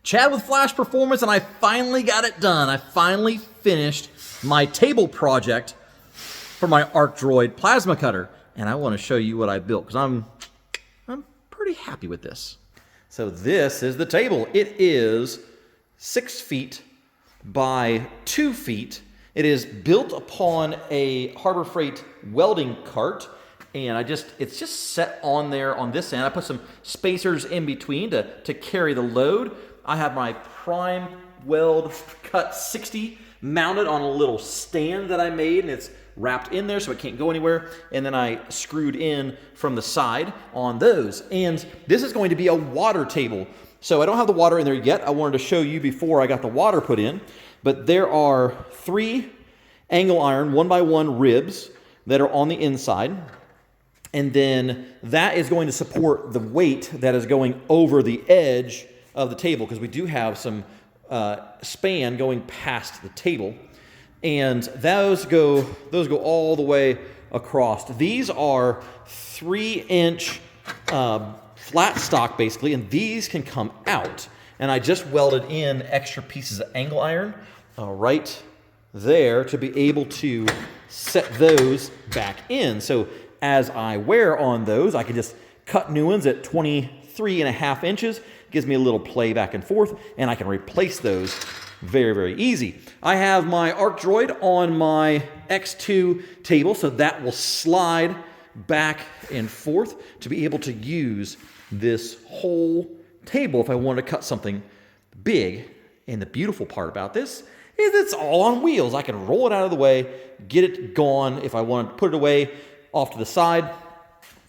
Chad with Flash Performance, and I finally got it done. I finally finished my table project for my Arcdroid plasma cutter, and I want to show you what I built because I'm pretty happy with this. So this is the table. It is 6 feet by 2 feet. It is built upon a Harbor Freight welding cart, and it's just set on there on this end. I put some spacers in between to carry the load. I have my prime weld cut 60 mounted on a little stand that I made, and it's wrapped in there so it can't go anywhere. And then I screwed in from the side on those. And this is going to be a water table. So I don't have the water in there yet. I wanted to show you before I got the water put in. But there are 3 angle iron 1x1 ribs that are on the inside. And then that is going to support the weight that is going over the edge of the table, because we do have some span going past the table. And those go all the way across. These are 3-inch flat stock basically, and these can come out. And I just welded in extra pieces of angle iron right there to be able to set those back in. So as I wear on those, I can just cut new ones at 23.5 inches. Gives me a little play back and forth, and I can replace those very, very easy. I have my Arcdroid on my X2 table, so that will slide back and forth to be able to use this whole table if I want to cut something big. And the beautiful part about this is it's all on wheels. I can roll it out of the way, get it gone if I want to put it away off to the side.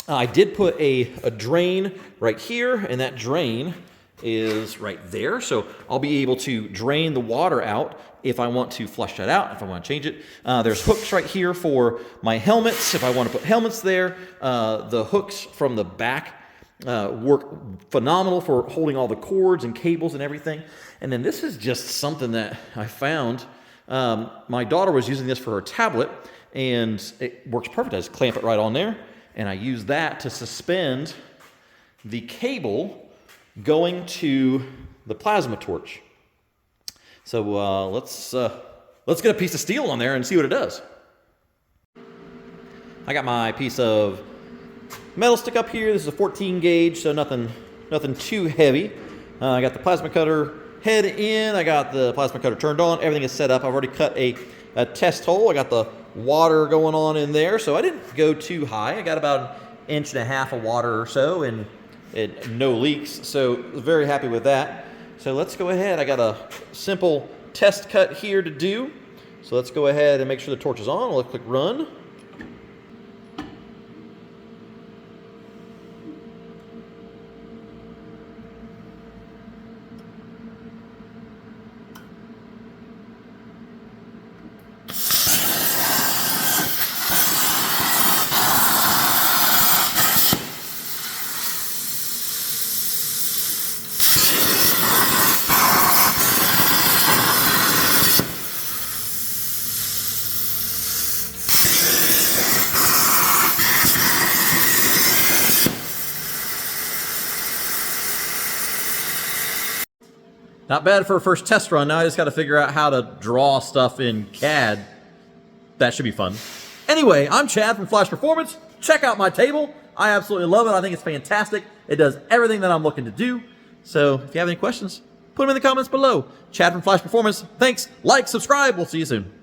I did put a drain right here, and that drain is right there. So I'll be able to drain the water out if I want to flush that out, if I want to change it. There's hooks right here for my helmets, if I want to put helmets there. The hooks from the back work phenomenal for holding all the cords and cables and everything. And then this is just something that I found. My daughter was using this for her tablet, and it works perfect. I just clamp it right on there, and I use that to suspend the cable going to the plasma torch. So let's get a piece of steel on there and see what it does. I got my piece of metal stick up here. This is a 14 gauge, so nothing too heavy. I got the plasma cutter head in. I got the plasma cutter turned on. Everything is set up. I've already cut a test hole. I got the water going on in there, so I didn't go too high. I got about 1.5 inches of water or so, and no leaks, so very happy with that. So let's go ahead. I got a simple test cut here to do. So let's go ahead and make sure the torch is on. We'll click run. Not bad for a first test run. Now I just got to figure out how to draw stuff in CAD. That should be fun. Anyway, I'm Chad from Flash Performance. Check out my table. I absolutely love it. I think it's fantastic. It does everything that I'm looking to do. So if you have any questions, put them in the comments below. Chad from Flash Performance. Thanks. Like, subscribe. We'll see you soon.